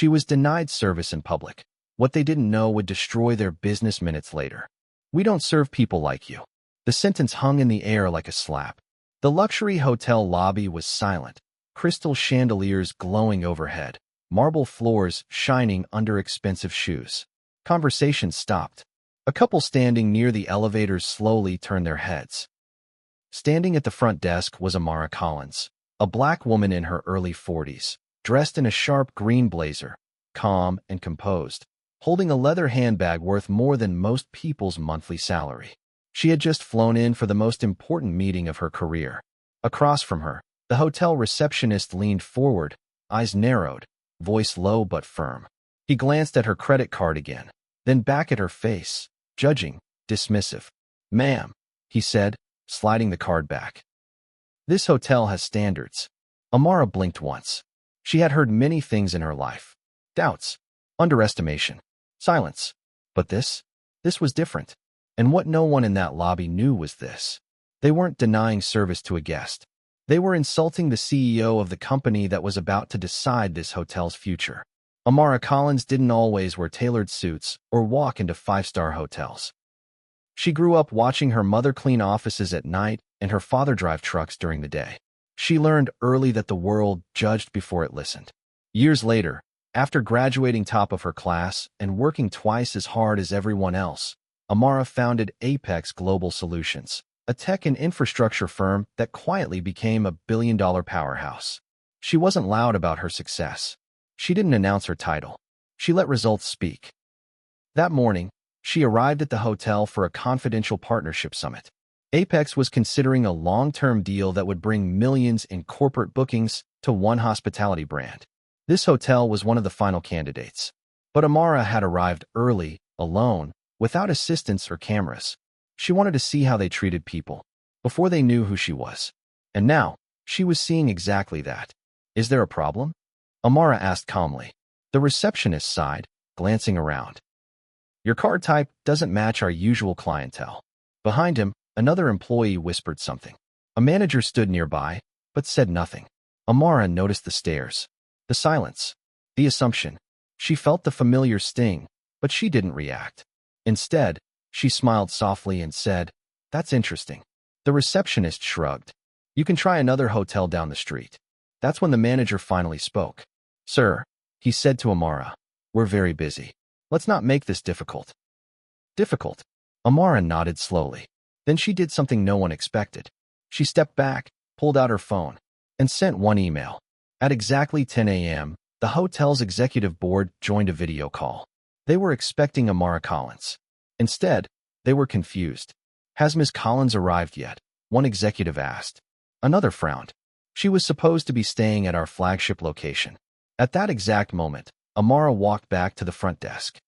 She was denied service in public. What they didn't know would destroy their business minutes later. "We don't serve people like you." The sentence hung in the air like a slap. The luxury hotel lobby was silent, crystal chandeliers glowing overhead, marble floors shining under expensive shoes. Conversation stopped. A couple standing near the elevators slowly turned their heads. Standing at the front desk was Amara Collins, a black woman in her early 40s, dressed in a sharp green blazer, calm and composed, holding a leather handbag worth more than most people's monthly salary. She had just flown in for the most important meeting of her career. Across from her, the hotel receptionist leaned forward, eyes narrowed, voice low but firm. He glanced at her credit card again, then back at her face, judging, dismissive. "Ma'am," he said, sliding the card back. "This hotel has standards." Amara blinked once. She had heard many things in her life. Doubts, underestimation, silence. But this was different. And what no one in that lobby knew was this. They weren't denying service to a guest. They were insulting the CEO of the company that was about to decide this hotel's future. Amara Collins didn't always wear tailored suits or walk into five-star hotels. She grew up watching her mother clean offices at night and her father drive trucks during the day. She learned early that the world judged before it listened. Years later, after graduating top of her class and working twice as hard as everyone else, Amara founded Apex Global Solutions, a tech and infrastructure firm that quietly became a billion-dollar powerhouse. She wasn't loud about her success. She didn't announce her title. She let results speak. That morning, she arrived at the hotel for a confidential partnership summit. Apex was considering a long-term deal that would bring millions in corporate bookings to one hospitality brand. This hotel was one of the final candidates. But Amara had arrived early, alone, without assistants or cameras. She wanted to see how they treated people, before they knew who she was. And now, she was seeing exactly that. "Is there a problem?" Amara asked calmly. The receptionist sighed, glancing around. "Your card type doesn't match our usual clientele." Behind him, another employee whispered something. A manager stood nearby, but said nothing. Amara noticed the stares, the silence, the assumption. She felt the familiar sting, but she didn't react. Instead, she smiled softly and said, "That's interesting." The receptionist shrugged. "You can try another hotel down the street." That's when the manager finally spoke. "Sir," he said to Amara, "we're very busy. Let's not make this difficult." "Difficult?" Amara nodded slowly. Then she did something no one expected. She stepped back, pulled out her phone, and sent one email. At exactly 10 a.m., the hotel's executive board joined a video call. They were expecting Amara Collins. Instead, they were confused. "Has Ms. Collins arrived yet?" one executive asked. Another frowned. "She was supposed to be staying at our flagship location." At that exact moment, Amara walked back to the front desk.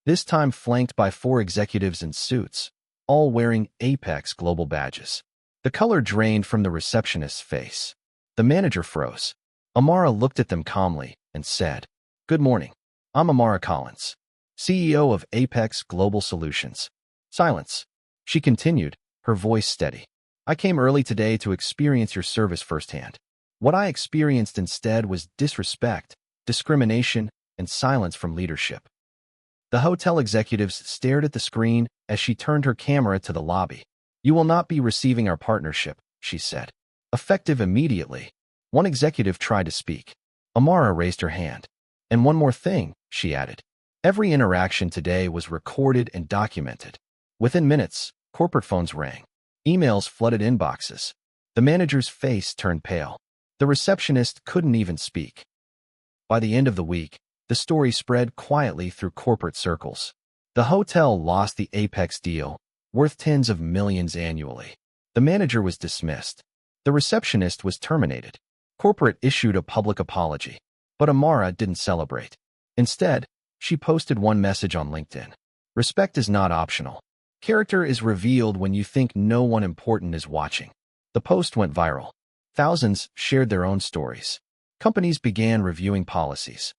This time flanked by 4 executives in suits, all wearing Apex Global badges. The color drained from the receptionist's face. The manager froze. Amara looked at them calmly and said, "Good morning. I'm Amara Collins, CEO of Apex Global Solutions." Silence. She continued, her voice steady. "I came early today to experience your service firsthand. What I experienced instead was disrespect, discrimination, and silence from leadership." The hotel executives stared at the screen as she turned her camera to the lobby. "You will not be receiving our partnership," she said. "Effective immediately." One executive tried to speak. Amara raised her hand. "And one more thing," she added. "Every interaction today was recorded and documented." Within minutes, corporate phones rang. Emails flooded inboxes. The manager's face turned pale. The receptionist couldn't even speak. By the end of the week, the story spread quietly through corporate circles. The hotel lost the Apex deal, worth tens of millions annually. The manager was dismissed. The receptionist was terminated. Corporate issued a public apology. But Amara didn't celebrate. Instead, she posted one message on LinkedIn. "Respect is not optional. Character is revealed when you think no one important is watching." The post went viral. Thousands shared their own stories. Companies began reviewing policies.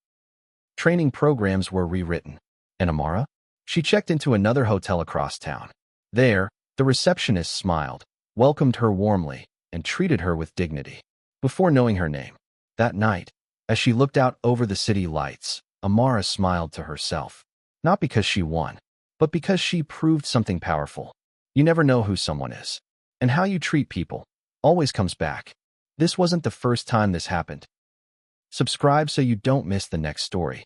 Training programs were rewritten. And Amara? She checked into another hotel across town. There, the receptionist smiled, welcomed her warmly, and treated her with dignity. Before knowing her name, that night, As she looked out over the city lights, Amara smiled to herself. Not because she won, but because she proved something powerful. You never know who someone is. And how you treat people always comes back. This wasn't the first time this happened. Subscribe so you don't miss the next story.